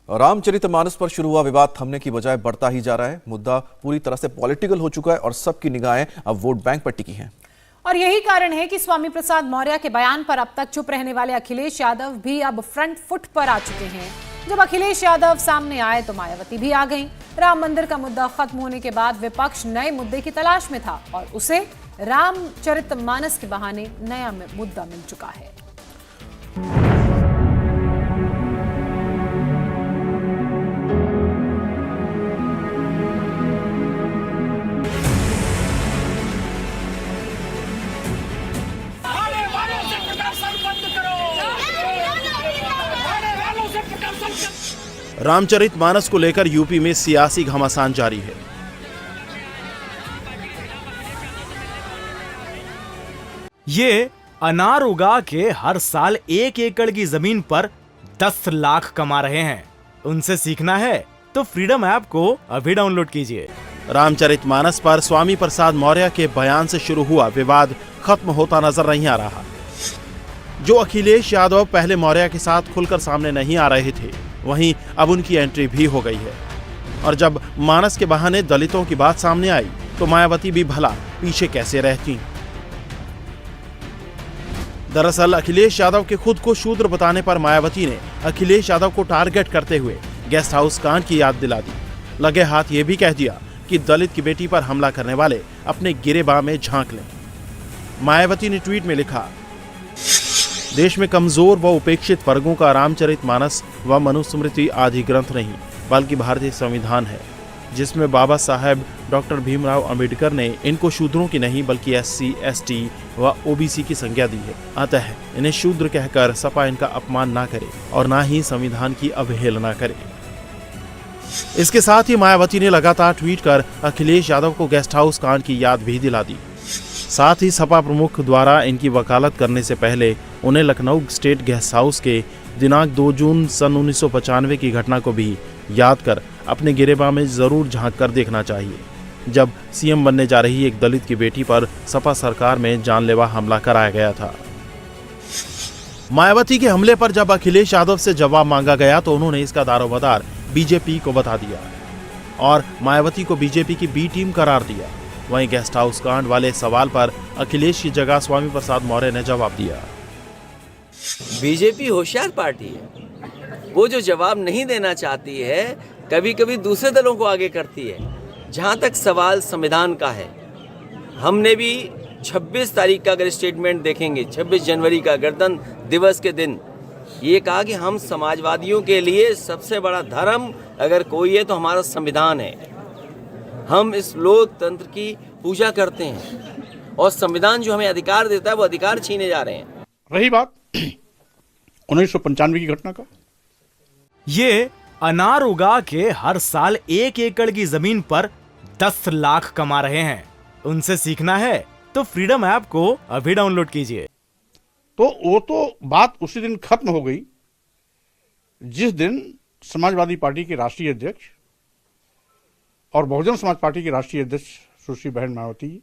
रामचरितमानस पर शुरू हुआ विवाद थमने की बजाय बढ़ता ही जा रहा है। मुद्दा पूरी तरह से पॉलिटिकल हो चुका है और सबकी निगाहें अब वोट बैंक पर टिकी हैं। और यही कारण है कि स्वामी प्रसाद मौर्य के बयान पर अब तक चुप रहने वाले अखिलेश यादव भी अब फ्रंट फुट पर आ चुके हैं। जब अखिलेश यादव सामने आए तो मायावती भी आ गईं। राम मंदिर का मुद्दा खत्म होने के बाद विपक्ष नए मुद्दे की तलाश में था और उसे रामचरितमानस के बहाने नया मुद्दा मिल चुका है। रामचरितमानस को लेकर यूपी में सियासी घमासान जारी है। ये अनार उगा के हर साल 1 एकड़ की जमीन पर 10 लाख कमा रहे हैं। उनसे सीखना है तो फ्रीडम ऐप को अभी डाउनलोड कीजिए। रामचरितमानस पर स्वामी प्रसाद मौर्य के बयान से शुरू हुआ विवाद खत्म होता नजर नहीं आ रहा। जो अखिलेश यादव पहले मौर्य के साथ खुलकर सामने नहीं आ रहे थे, वहीं अब उनकी एंट्री भी हो गई है। और जब मानस के बहाने दलितों की बात सामने आई तो मायावती भी भला पीछे कैसे रहती। दरअसल अखिलेश यादव के खुद को शूद्र बताने पर मायावती ने अखिलेश यादव को टारगेट करते हुए गेस्ट हाउस कांड की याद दिला दी। लगे हाथ ये भी कह दिया कि दलित की बेटी पर हमला करने वाले अपने गिरेबां में झांक लें। मायावती ने ट्वीट में लिखा, देश में कमजोर व उपेक्षित वर्गों का रामचरितमानस व मनुस्मृति आदि ग्रंथ नहीं बल्कि भारतीय संविधान है, जिसमें बाबा साहेब डॉक्टर भीमराव अंबेडकर ने इनको शूद्रों की नहीं बल्कि SC, ST व OBC की संज्ञा दी है। अतः इन्हें शूद्र कहकर सपा इनका अपमान ना करे और ना ही संविधान की अवहेलना करे। इसके साथ ही मायावती ने लगातार ट्वीट कर अखिलेश यादव को गेस्ट हाउस कांड की याद भी दिला दी। साथ ही सपा प्रमुख द्वारा इनकी वकालत करने से पहले उन्हें लखनऊ स्टेट गेस्ट हाउस के दिनांक 2 जून सन 1995 की घटना को भी याद कर अपने गिरेबां में जरूर झांक कर देखना चाहिए, जब CM बनने जा रही एक दलित की बेटी पर सपा सरकार में जानलेवा हमला कराया गया था। मायावती के हमले पर जब अखिलेश यादव से जवाब मांगा गया तो उन्होंने इसका दारोमदार बीजेपी को बता दिया और मायावती को बीजेपी की B टीम करार दिया। वहीं गेस्ट हाउस कांड वाले सवाल पर अखिलेश की जगह स्वामी प्रसाद मौर्य ने जवाब दिया। बीजेपी होशियार पार्टी है। वो जो जवाब नहीं देना चाहती है, कभी कभी दूसरे दलों को आगे करती है। जहां तक सवाल संविधान का है, हमने भी 26 तारीख का अगर स्टेटमेंट देखेंगे, 26 जनवरी का गणतंत्र दिवस के दिन ये कहा कि हम समाजवादियों के लिए सबसे बड़ा धर्म अगर कोई है तो हमारा संविधान है। हम इस लोकतंत्र की पूजा करते हैं और संविधान जो हमें अधिकार देता है वो अधिकार छीने जा रहे हैं। रही बात 1995 की घटना का, ये अनार उगा के हर साल 1 एकड़ की जमीन पर 10 लाख कमा रहे हैं। उनसे सीखना है तो फ्रीडम ऐप को अभी डाउनलोड कीजिए। तो वो तो बात उसी दिन खत्म हो गई जिस दिन समाजवादी पार्टी के राष्ट्रीय अध्यक्ष और बहुजन समाज पार्टी की राष्ट्रीय अध्यक्ष सुश्री बहन मायावती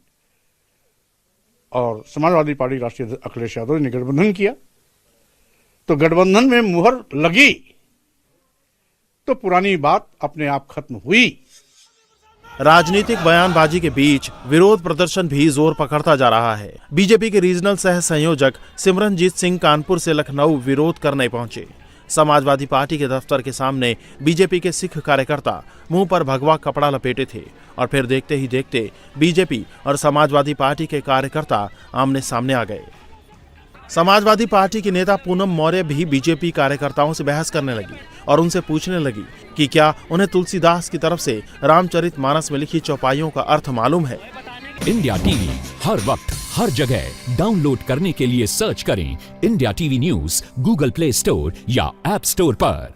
और समाजवादी पार्टी राष्ट्रीय अध्यक्ष अखिलेश यादव ने गठबंधन किया। तो गठबंधन में मुहर लगी तो पुरानी बात अपने आप खत्म हुई। राजनीतिक बयानबाजी के बीच विरोध प्रदर्शन भी जोर पकड़ता जा रहा है। बीजेपी के रीजनल सह संयोजक सिमरनजीत सिंह कानपुर से लखनऊ विरोध करने पहुंचे। समाजवादी पार्टी के दफ्तर के सामने बीजेपी के सिख कार्यकर्ता मुंह पर भगवा कपड़ा लपेटे थे और फिर देखते ही देखते बीजेपी और समाजवादी पार्टी के कार्यकर्ता आमने सामने आ गए। समाजवादी पार्टी की नेता पूनम मौर्य भी बीजेपी कार्यकर्ताओं से बहस करने लगी और उनसे पूछने लगी कि क्या उन्हें तुलसीदास की तरफ से रामचरितमानस में लिखी चौपाइयों का अर्थ मालूम है। इंडिया टीवी हर वक्त हर जगह डाउनलोड करने के लिए सर्च करें India TV news Google play store या ऐप स्टोर पर।